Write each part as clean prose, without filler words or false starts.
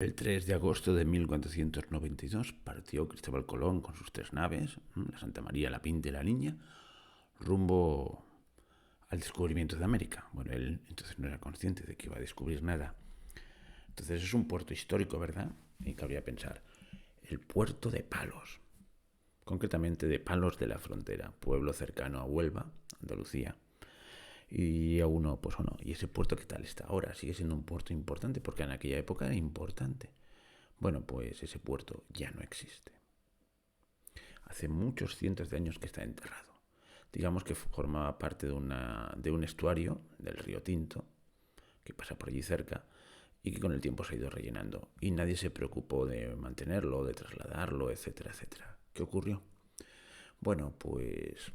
El 3 de agosto de 1492 partió Cristóbal Colón con sus 3 naves, la Santa María, la Pinta y la Niña, rumbo al descubrimiento de América. Bueno, él entonces no era consciente de que iba a descubrir nada. Entonces es un puerto histórico, ¿verdad? Y cabría pensar, el puerto de Palos, concretamente de Palos de la Frontera, pueblo cercano a Huelva, Andalucía. Y a uno, pues bueno, ¿y ese puerto qué tal está ahora? Sigue siendo un puerto importante, porque en aquella época era importante. Bueno, pues ese puerto ya no existe. Hace muchos cientos de años que está enterrado. Digamos que formaba parte de un estuario del río Tinto, que pasa por allí cerca, y que con el tiempo se ha ido rellenando. Y nadie se preocupó de mantenerlo, de trasladarlo, etcétera, etcétera. ¿Qué ocurrió? Bueno, pues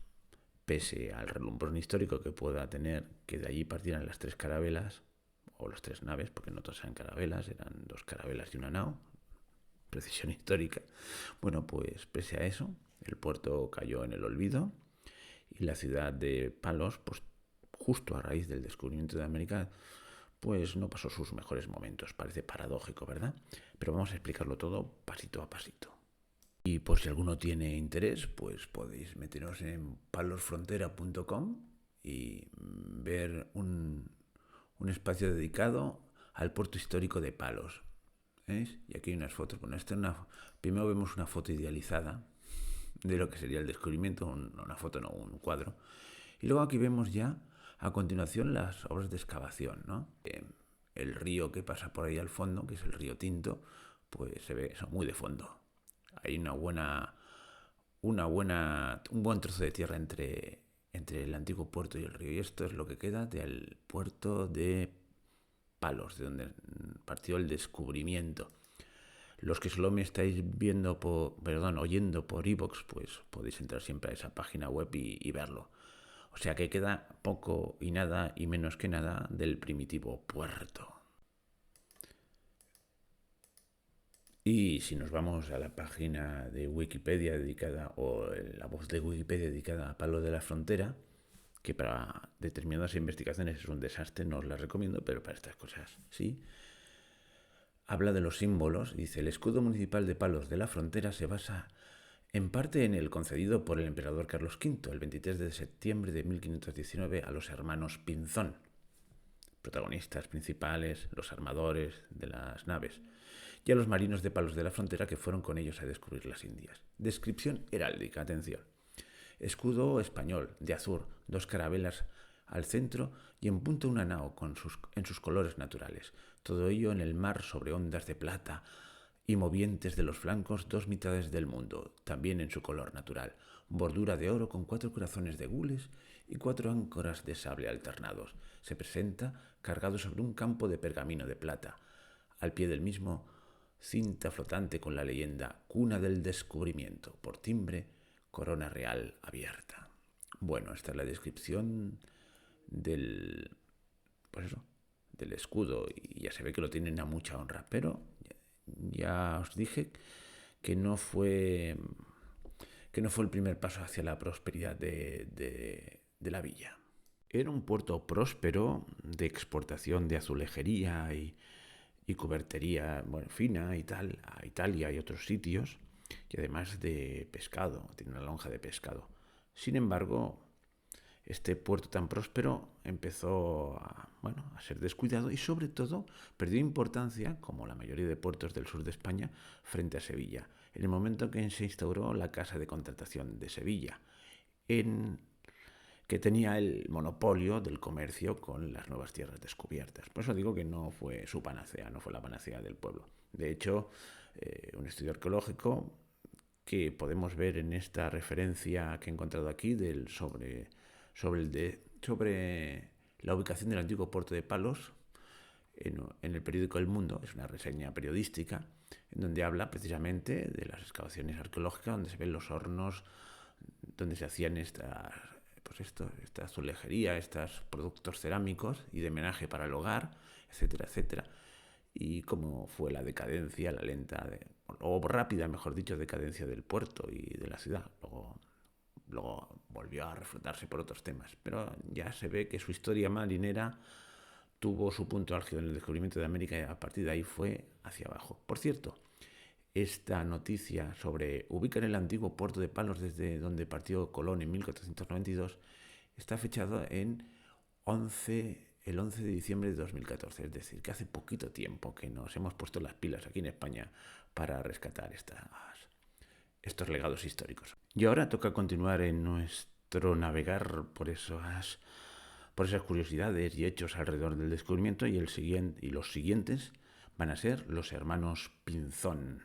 pese al relumbrón histórico que pueda tener que de allí partieran las 3 carabelas, o las 3 naves, porque no todas eran carabelas, eran 2 carabelas y una nao, precisión histórica. Bueno, pues pese a eso, el puerto cayó en el olvido y la ciudad de Palos, pues justo a raíz del descubrimiento de América, pues no pasó sus mejores momentos. Parece paradójico, ¿verdad? Pero vamos a explicarlo todo pasito a pasito. Y por si alguno tiene interés, pues podéis meteros en palosfrontera.com y ver un espacio dedicado al puerto histórico de Palos. ¿Veis? Y aquí hay unas fotos. Bueno, primero vemos una foto idealizada de lo que sería el descubrimiento, una foto, no, un cuadro. Y luego aquí vemos ya, a continuación, las obras de excavación, ¿no? El río que pasa por ahí al fondo, que es el río Tinto, pues se ve eso muy de fondo. Hay un buen trozo de tierra entre el antiguo puerto y el río. Y esto es lo que queda del puerto de Palos, de donde partió el descubrimiento. Los que solo me estáis oyendo por iVoox, pues podéis entrar siempre a esa página web y verlo. O sea que queda poco y nada y menos que nada del primitivo puerto. Y si nos vamos a la página de Wikipedia dedicada, o la voz de Wikipedia dedicada a Palo de la Frontera, que para determinadas investigaciones es un desastre, no os la recomiendo, pero para estas cosas sí. Habla de los símbolos, dice, el escudo municipal de Palos de la Frontera se basa en parte en el concedido por el emperador Carlos V el 23 de septiembre de 1519 a los hermanos Pinzón, protagonistas principales, los armadores de las naves, y a los marinos de Palos de la Frontera que fueron con ellos a descubrir las Indias. Descripción heráldica, atención. Escudo español, de azur, 2 carabelas al centro y en punta una nao en sus colores naturales. Todo ello en el mar sobre ondas de plata y movientes de los flancos 2 mitades del mundo, también en su color natural. Bordura de oro con 4 corazones de gules y 4 áncoras de sable alternados. Se presenta cargado sobre un campo de pergamino de plata. Al pie del mismo, cinta flotante con la leyenda Cuna del Descubrimiento. Por timbre, corona real abierta. Bueno, esta es la descripción del, pues eso, del escudo, y ya se ve que lo tienen a mucha honra, pero ya os dije que no fue el primer paso hacia la prosperidad de la villa. Era un puerto próspero de exportación de azulejería y cubertería, bueno, fina y tal, a Italia y otros sitios, y además de pescado, tiene una lonja de pescado. Sin embargo, este puerto tan próspero empezó a ser descuidado y sobre todo perdió importancia, como la mayoría de puertos del sur de España, frente a Sevilla, en el momento en que se instauró la Casa de Contratación de Sevilla, que tenía el monopolio del comercio con las nuevas tierras descubiertas. Por eso digo que no fue su panacea, no fue la panacea del pueblo. De hecho, un estudio arqueológico que podemos ver en esta referencia que he encontrado aquí sobre la ubicación del antiguo puerto de Palos en el periódico El Mundo, es una reseña periodística en donde habla precisamente de las excavaciones arqueológicas, donde se ven los hornos donde se hacían esta azulejería, estos productos cerámicos y de menaje para el hogar, etcétera, etcétera. Y cómo fue la decadencia, la lenta, o rápida, mejor dicho, decadencia del puerto y de la ciudad. Luego volvió a reflotarse por otros temas, pero ya se ve que su historia marinera tuvo su punto álgido en el descubrimiento de América y a partir de ahí fue hacia abajo. Por cierto, esta noticia sobre ubicar el antiguo puerto de Palos desde donde partió Colón en 1492 está fechado en el 11 de diciembre de 2014, es decir, que hace poquito tiempo que nos hemos puesto las pilas aquí en España para rescatar estos legados históricos. Y ahora toca continuar en nuestro navegar por esas curiosidades y hechos alrededor del descubrimiento y los siguientes van a ser los hermanos Pinzón.